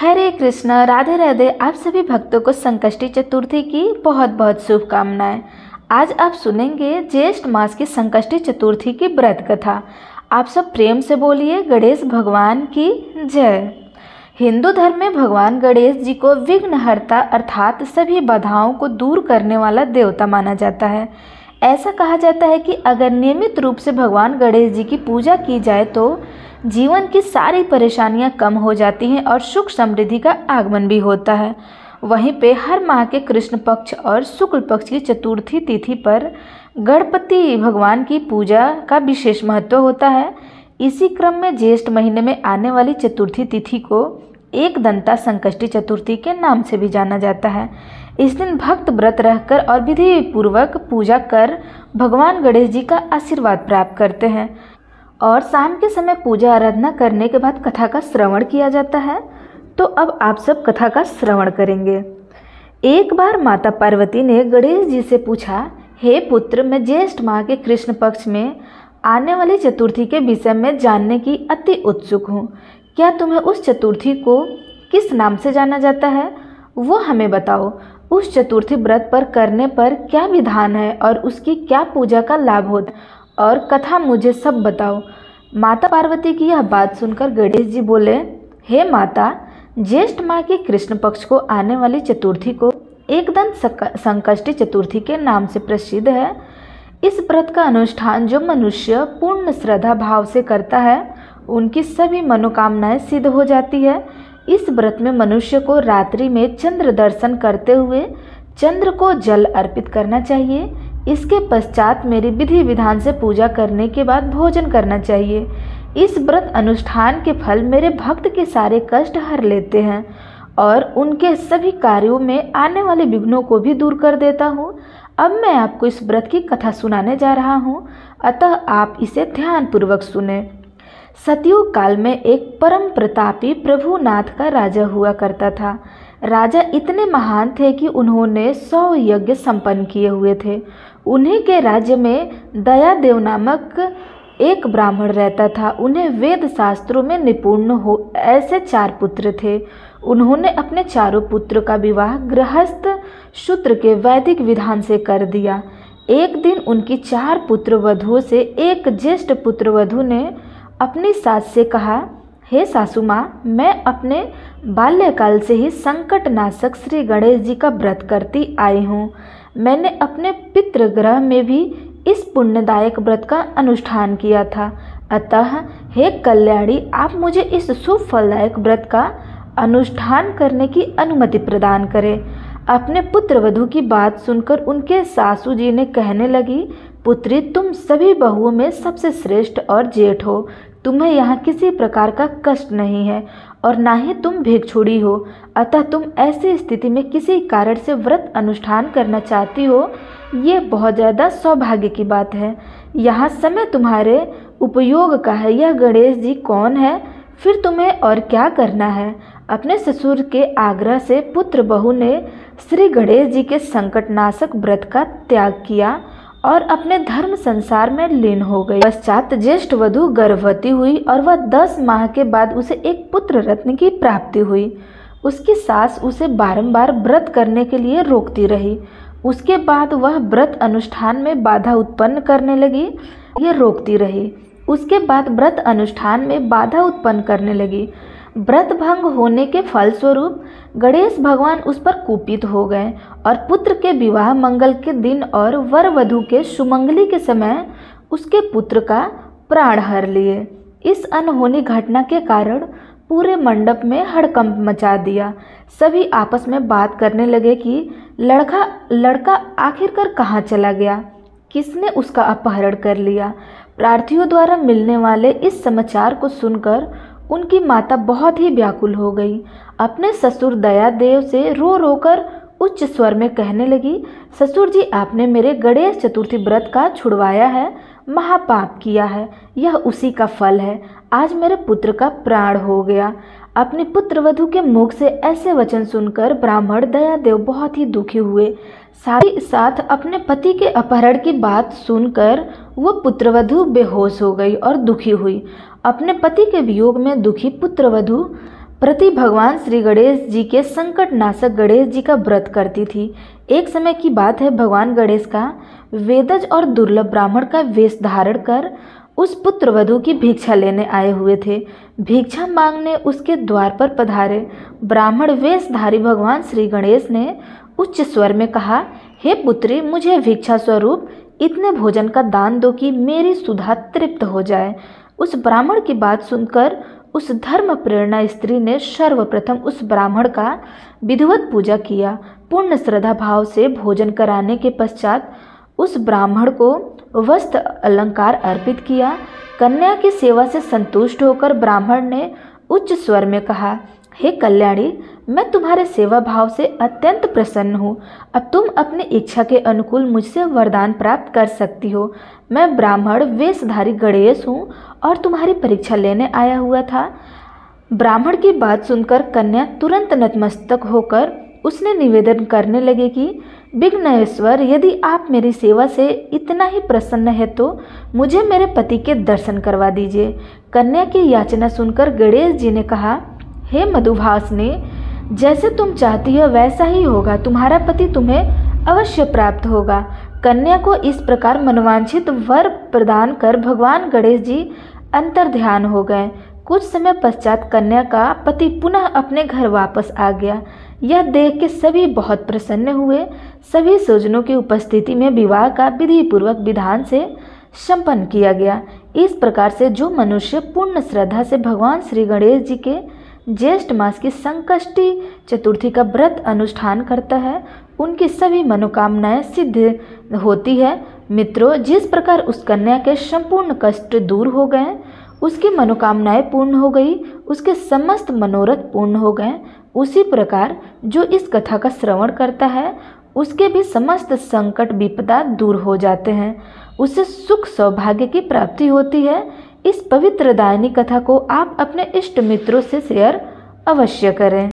हरे कृष्णा, राधे राधे। आप सभी भक्तों को संकष्टी चतुर्थी की बहुत बहुत शुभकामनाएं। आज आप सुनेंगे ज्येष्ठ मास की संकष्टी चतुर्थी की व्रत कथा। आप सब प्रेम से बोलिए गणेश भगवान की जय। हिंदू धर्म में भगवान गणेश जी को विघ्नहर्ता अर्थात सभी बाधाओं को दूर करने वाला देवता माना जाता है। ऐसा कहा जाता है कि अगर नियमित रूप से भगवान गणेश जी की पूजा की जाए तो जीवन की सारी परेशानियां कम हो जाती हैं और सुख समृद्धि का आगमन भी होता है। वहीं पे हर माह के कृष्ण पक्ष और शुक्ल पक्ष की चतुर्थी तिथि पर गणपति भगवान की पूजा का विशेष महत्व होता है। इसी क्रम में ज्येष्ठ महीने में आने वाली चतुर्थी तिथि को एकदंता संकष्टी चतुर्थी के नाम से भी जाना जाता है। इस दिन भक्त व्रत रहकर और विधि पूर्वक पूजा कर भगवान गणेश जी का आशीर्वाद प्राप्त करते हैं और शाम के समय पूजा आराधना करने के बाद कथा का श्रवण किया जाता है। तो अब आप सब कथा का श्रवण करेंगे। एक बार माता पार्वती ने गणेश जी से पूछा, हे पुत्र, मैं ज्येष्ठ माह के कृष्ण पक्ष में आने वाली चतुर्थी के विषय में जानने की अति उत्सुक हूँ। क्या तुम्हें उस चतुर्थी को किस नाम से जाना जाता है, वो हमें बताओ। उस चतुर्थी व्रत पर करने पर क्या विधान है और उसकी क्या पूजा का लाभ होता है, और कथा मुझे सब बताओ। माता पार्वती की यह बात सुनकर गणेश जी बोले, हे माता, ज्येष्ठ माह के कृष्ण पक्ष को आने वाली चतुर्थी को एकदंत संकष्टी चतुर्थी के नाम से प्रसिद्ध है। इस व्रत का अनुष्ठान जो मनुष्य पूर्ण श्रद्धा भाव से करता है उनकी सभी मनोकामनाएं सिद्ध हो जाती है। इस व्रत में मनुष्य को रात्रि में चंद्र दर्शन करते हुए चंद्र को जल अर्पित करना चाहिए। इसके पश्चात मेरी विधि विधान से पूजा करने के बाद भोजन करना चाहिए। इस व्रत अनुष्ठान के फल मेरे भक्त के सारे कष्ट हर लेते हैं और उनके सभी कार्यों में आने वाले विघ्नों को भी दूर कर देता हूँ। अब मैं आपको इस व्रत की कथा सुनाने जा रहा हूँ, अतः आप इसे ध्यानपूर्वक सुने। सतयुग काल में एक परम प्रतापी प्रभुनाथ का राजा हुआ करता था। राजा इतने महान थे कि उन्होंने 100 यज्ञ संपन्न किए हुए थे। उन्हीं के राज्य में दयादेव नामक एक ब्राह्मण रहता था। उन्हें वेद शास्त्रों में निपुण हो ऐसे 4 पुत्र थे। उन्होंने अपने चारों पुत्र का विवाह गृहस्थ शूद्र के वैदिक विधान से कर दिया। एक दिन उनकी 4 पुत्र वधुओं से एक ज्येष्ठ पुत्र वधु ने अपनी सास से कहा, हे सासू माँ, मैं अपने बाल्यकाल से ही संकटनाशक श्री गणेश जी का व्रत करती आई हूँ। मैंने अपने पितृगृह में भी इस पुण्यदायक व्रत का अनुष्ठान किया था। अतः हे कल्याणी, आप मुझे इस शुभ फलदायक व्रत का अनुष्ठान करने की अनुमति प्रदान करें। अपने पुत्र वधू की बात सुनकर उनके सासू जी ने कहने लगी, पुत्री, तुम सभी बहुओं में सबसे श्रेष्ठ और जेठ हो। तुम्हें यहाँ किसी प्रकार का कष्ट नहीं है और ना ही तुम भिक्षुड़ी हो। अतः तुम ऐसी स्थिति में किसी कारण से व्रत अनुष्ठान करना चाहती हो, ये बहुत ज़्यादा सौभाग्य की बात है। यहाँ समय तुम्हारे उपयोग का है। यह गणेश जी कौन है, फिर तुम्हें और क्या करना है। अपने ससुर के आग्रह से पुत्र बहू ने श्री गणेश जी के संकटनाशक व्रत का त्याग किया और अपने धर्म संसार में लीन हो गई। पश्चात ज्येष्ठ वधु गर्भवती हुई और वह 10 माह के बाद उसे एक पुत्र रत्न की प्राप्ति हुई। उसकी सास उसे बारंबार व्रत करने के लिए रोकती रही। उसके बाद वह व्रत अनुष्ठान में बाधा उत्पन्न करने लगी। ये रोकती रही। उसके बाद व्रत अनुष्ठान में बाधा उत्पन्न करने लगी। व्रत भंग होने के फलस्वरूप गणेश भगवान उस पर कुपित हो गए और पुत्र के विवाह मंगल के दिन और वर वधु के सुमंगली के समय उसके पुत्र का प्राण हर लिए। इस अनहोनी घटना के कारण पूरे मंडप में हड़कंप मचा दिया। सभी आपस में बात करने लगे कि लड़का आखिरकार कहाँ चला गया, किसने उसका अपहरण कर लिया। प्रार्थियों द्वारा मिलने वाले इस समाचार को सुनकर उनकी माता बहुत ही व्याकुल हो गई। अपने ससुर दयादेव से रो रो कर उच्च स्वर में कहने लगी, ससुर जी, आपने मेरे गणेश चतुर्थी व्रत का छुड़वाया है, महापाप किया है। यह उसी का फल है। आज मेरे पुत्र का प्राण हो गया। अपने पुत्र वधु के मुख से ऐसे वचन सुनकर ब्राह्मण दयादेव बहुत ही दुखी हुए। साथ ही साथ अपने पति के अपहरण की बात सुनकर वो पुत्रवधु बेहोश हो गई और दुखी हुई। अपने पति के वियोग में दुखी पुत्रवधु प्रति भगवान श्री गणेश जी के संकट नाशक गणेश जी का व्रत करती थी। एक समय की बात है, भगवान गणेश का वेदज और दुर्लभ ब्राह्मण का वेश धारण कर उस पुत्रवधू की भिक्षा लेने आए हुए थे। भिक्षा मांगने उसके द्वार पर पधारे ब्राह्मण वेशधारी भगवान श्री गणेश ने उच्च स्वर में कहा, हे पुत्री, मुझे भिक्षा स्वरूप इतने भोजन का दान दो कि मेरी सुधा तृप्त हो जाए। उस ब्राह्मण की बात सुनकर उस धर्म प्रेरणा स्त्री ने सर्वप्रथम उस ब्राह्मण का विधिवत पूजा किया। पूर्ण श्रद्धा भाव से भोजन कराने के पश्चात उस ब्राह्मण को वस्त्र अलंकार अर्पित किया। कन्या की सेवा से संतुष्ट होकर ब्राह्मण ने उच्च स्वर में कहा, हे कल्याणी, मैं तुम्हारे सेवा भाव से अत्यंत प्रसन्न हूँ। अब तुम अपनी इच्छा के अनुकूल मुझसे वरदान प्राप्त कर सकती हो। मैं ब्राह्मण वेशधारी गणेश हूँ और तुम्हारी परीक्षा लेने आया हुआ था। ब्राह्मण की बात सुनकर कन्या तुरंत नतमस्तक होकर उसने निवेदन करने लगे कि विघ्नेश्वर, यदि आप मेरी सेवा से इतना ही प्रसन्न है तो मुझे मेरे पति के दर्शन करवा दीजिए। कन्या की याचना सुनकर गणेश जी ने कहा, हे मधुभासिनी, जैसे तुम चाहती हो वैसा ही होगा। तुम्हारा पति तुम्हें अवश्य प्राप्त होगा। कन्या को इस प्रकार मनवांछित वर प्रदान कर भगवान गणेश जी अंतर्ध्यान हो गए। कुछ समय पश्चात कन्या का पति पुनः अपने घर वापस आ गया। यह देख के सभी बहुत प्रसन्न हुए। सभी स्वजनों की उपस्थिति में विवाह का विधि पूर्वक विधान से संपन्न किया गया। इस प्रकार से जो मनुष्य पूर्ण श्रद्धा से भगवान श्री गणेश जी के ज्येष्ठ मास की संकष्टी चतुर्थी का व्रत अनुष्ठान करता है, उनकी सभी मनोकामनाएं सिद्ध होती है। मित्रों, जिस प्रकार उस कन्या के संपूर्ण कष्ट दूर हो गए, उसकी मनोकामनाएं पूर्ण हो गई, उसके समस्त मनोरथ पूर्ण हो गए, उसी प्रकार जो इस कथा का श्रवण करता है उसके भी समस्त संकट विपदा दूर हो जाते हैं, उसे सुख सौभाग्य की प्राप्ति होती है। इस पवित्र दायिनी कथा को आप अपने इष्ट मित्रों से शेयर अवश्य करें।